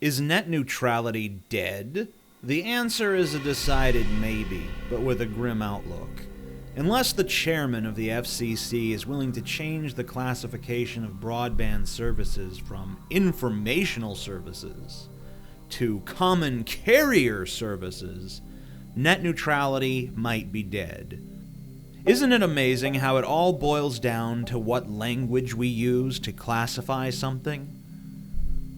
Is net neutrality dead? The answer is a decided maybe, but with a grim outlook. Unless the chairman of the FCC is willing to change the classification of broadband services from informational services to common carrier services, net neutrality might be dead. Isn't it amazing how it all boils down to what language we use to classify something?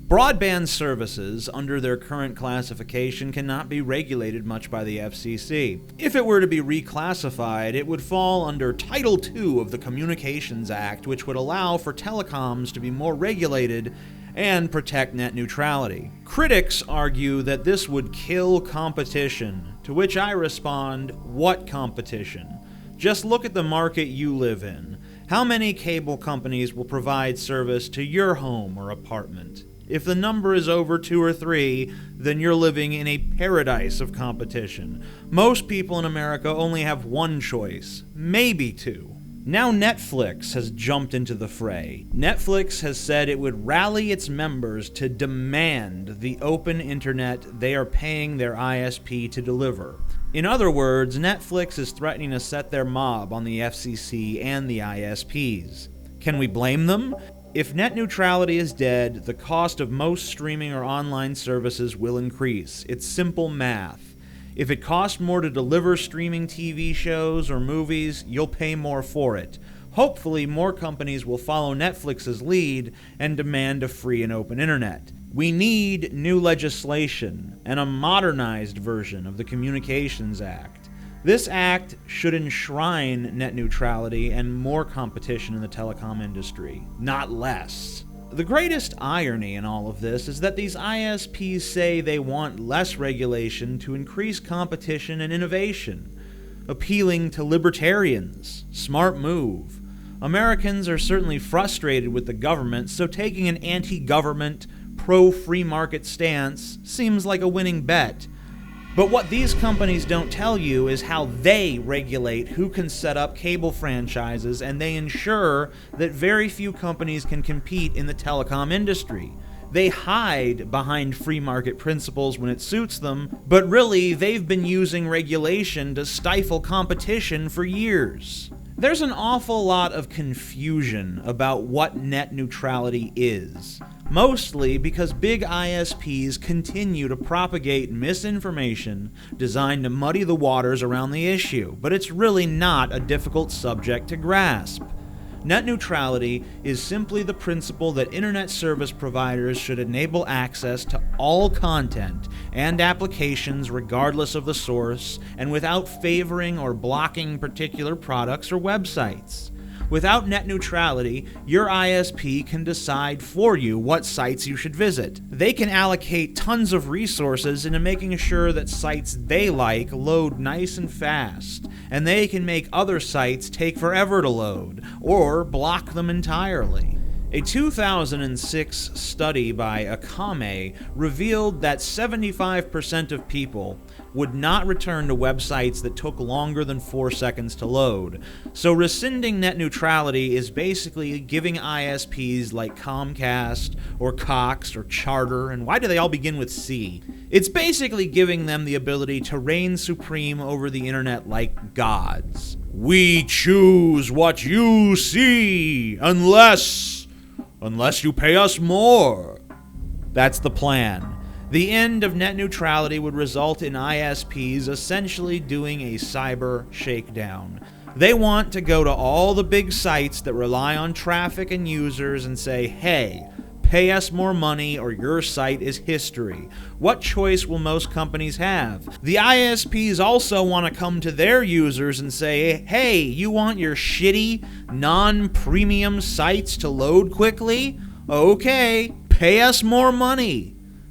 Broadband services, under their current classification, cannot be regulated much by the FCC. If it were to be reclassified, it would fall under Title II of the Communications Act, which would allow for telecoms to be more regulated and protect net neutrality. Critics argue that this would kill competition, to which I respond, what competition? Just look at the market you live in. How many cable companies will provide service to your home or apartment? If the number is over 2 or 3, then you're living in a paradise of competition. Most people in America only have one choice, maybe 2. Now Netflix has jumped into the fray. Netflix has said it would rally its members to demand the open internet they are paying their ISP to deliver. In other words, Netflix is threatening to set their mob on the FCC and the ISPs. Can we blame them? If net neutrality is dead, the cost of most streaming or online services will increase. It's simple math. If it costs more to deliver streaming TV shows or movies, you'll pay more for it. Hopefully, more companies will follow Netflix's lead and demand a free and open internet. We need new legislation and a modernized version of the Communications Act. This act should enshrine net neutrality and more competition in the telecom industry, not less. The greatest irony in all of this is that these ISPs say they want less regulation to increase competition and innovation, appealing to libertarians. Smart move. Americans are certainly frustrated with the government, so taking an anti-government, pro-free market stance seems like a winning bet. But what these companies don't tell you is how they regulate who can set up cable franchises, and they ensure that very few companies can compete in the telecom industry. They hide behind free market principles when it suits them, but really they've been using regulation to stifle competition for years. There's an awful lot of confusion about what net neutrality is. Mostly because big ISPs continue to propagate misinformation designed to muddy the waters around the issue, but it's really not a difficult subject to grasp. Net neutrality is simply the principle that internet service providers should enable access to all content and applications regardless of the source and without favoring or blocking particular products or websites. Without net neutrality, your ISP can decide for you what sites you should visit. They can allocate tons of resources into making sure that sites they like load nice and fast, and they can make other sites take forever to load, or block them entirely. A 2006 study by Akame revealed that 75% of people would not return to websites that took longer than 4 seconds to load. So rescinding net neutrality is basically giving ISPs like Comcast or Cox or Charter, and why do they all begin with C? It's basically giving them the ability to reign supreme over the internet like gods. We choose what you see, unless you pay us more. That's the plan. The end of net neutrality would result in ISPs essentially doing a cyber shakedown. They want to go to all the big sites that rely on traffic and users and say, hey, pay us more money or your site is history. What choice will most companies have? The ISPs also want to come to their users and say, hey, you want your shitty, non-premium sites to load quickly? Okay, pay us more money.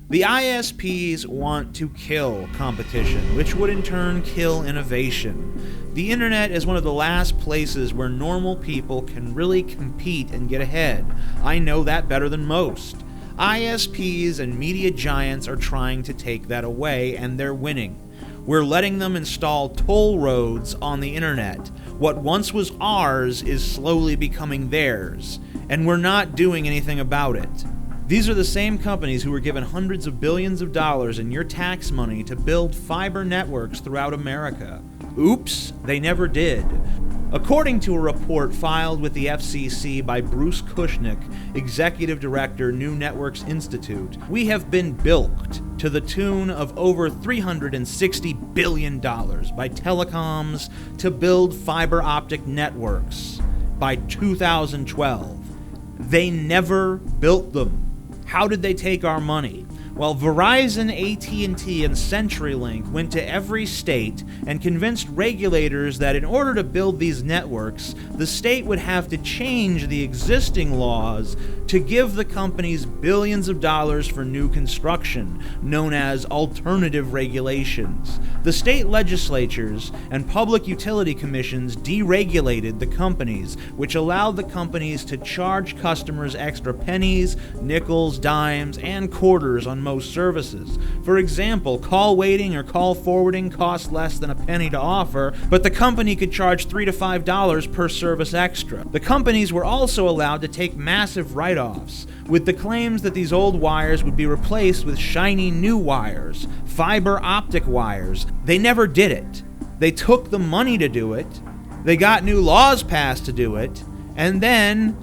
The ISPs want to kill competition, which would in turn kill innovation. The internet is one of the last places where normal people can really compete and get ahead. I know that better than most. ISPs and media giants are trying to take that away, and they're winning. We're letting them install toll roads on the internet. What once was ours is slowly becoming theirs, and we're not doing anything about it. These are the same companies who were given hundreds of billions of dollars in your tax money to build fiber networks throughout America. Oops, they never did. According to a report filed with the FCC by Bruce Kushnick, Executive Director, New Networks Institute, we have been bilked to the tune of over $360 billion by telecoms to build fiber optic networks by 2012. They never built them. How did they take our money? Well, Verizon, AT&T, and CenturyLink went to every state and convinced regulators that in order to build these networks, the state would have to change the existing laws to give the companies billions of dollars for new construction, known as alternative regulations. The state legislatures and public utility commissions deregulated the companies, which allowed the companies to charge customers extra pennies, nickels, dimes, and quarters on most services. For example, call waiting or call forwarding cost less than a penny to offer, but the company could charge $3 to $5 per service extra. The companies were also allowed to take massive write-offs, with the claims that these old wires would be replaced with shiny new wires, fiber optic wires. They never did it. They took the money to do it, they got new laws passed to do it, and then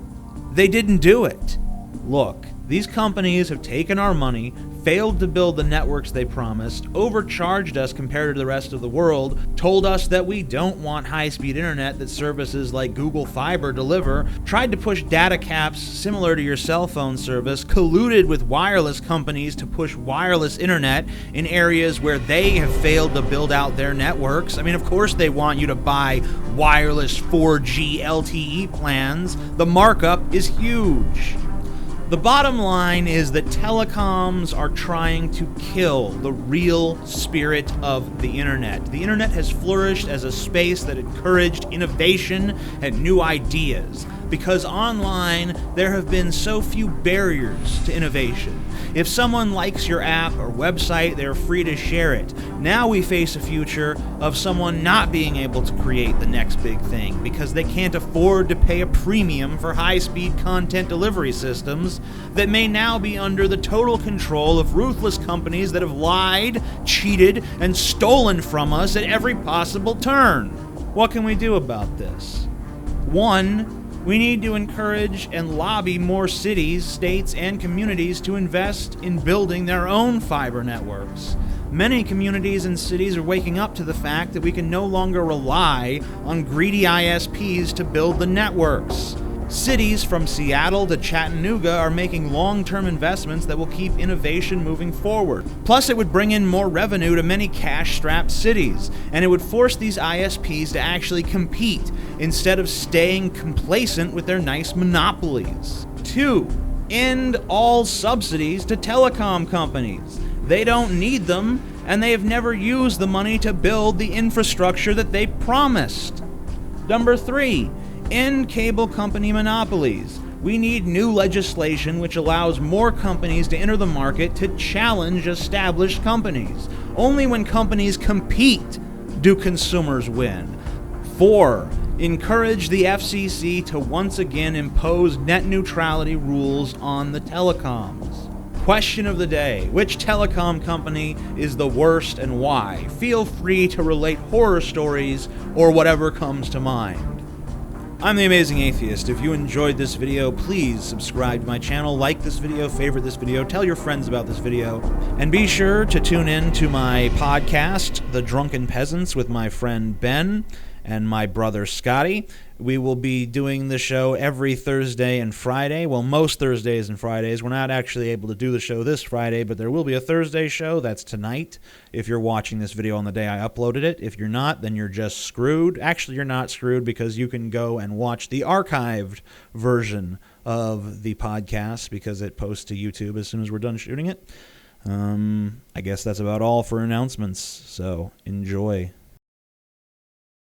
they didn't do it. Look, these companies have taken our money, failed to build the networks they promised, overcharged us compared to the rest of the world, told us that we don't want high-speed internet that services like Google Fiber deliver, tried to push data caps similar to your cell phone service, colluded with wireless companies to push wireless internet in areas where they have failed to build out their networks. I mean, of course they want you to buy wireless 4G LTE plans. The markup is huge. The bottom line is that telecoms are trying to kill the real spirit of the internet. The internet has flourished as a space that encouraged innovation and new ideas, because online there have been so few barriers to innovation. If someone likes your app or website, they're free to share it. Now we face a future of someone not being able to create the next big thing because they can't afford to pay a premium for high-speed content delivery systems that may now be under the total control of ruthless companies that have lied, cheated, and stolen from us at every possible turn. What can we do about this? 1. We need to encourage and lobby more cities, states, and communities to invest in building their own fiber networks. Many communities and cities are waking up to the fact that we can no longer rely on greedy ISPs to build the networks. Cities from Seattle to Chattanooga are making long-term investments that will keep innovation moving forward. Plus, it would bring in more revenue to many cash-strapped cities, and it would force these ISPs to actually compete instead of staying complacent with their nice monopolies. 2. End all subsidies to telecom companies. They don't need them, and they have never used the money to build the infrastructure that they promised. Number 3. End cable company monopolies. We need new legislation which allows more companies to enter the market to challenge established companies. Only when companies compete do consumers win. 4. Encourage the FCC to once again impose net neutrality rules on the telecoms. Question of the day: which telecom company is the worst and why? Feel free to relate horror stories or whatever comes to mind. I'm the Amazing Atheist. If you enjoyed this video, please subscribe to my channel, like this video, favorite this video, tell your friends about this video, and be sure to tune in to my podcast, The Drunken Peasants, with my friend Ben and my brother Scotty. We will be doing the show every Thursday and Friday. Well, most Thursdays and Fridays. We're not actually able to do the show this Friday, but there will be a Thursday show. That's tonight, if you're watching this video on the day I uploaded it. If you're not, then you're just screwed. Actually, you're not screwed, because you can go and watch the archived version of the podcast, because it posts to YouTube as soon as we're done shooting it. I guess that's about all for announcements, so enjoy.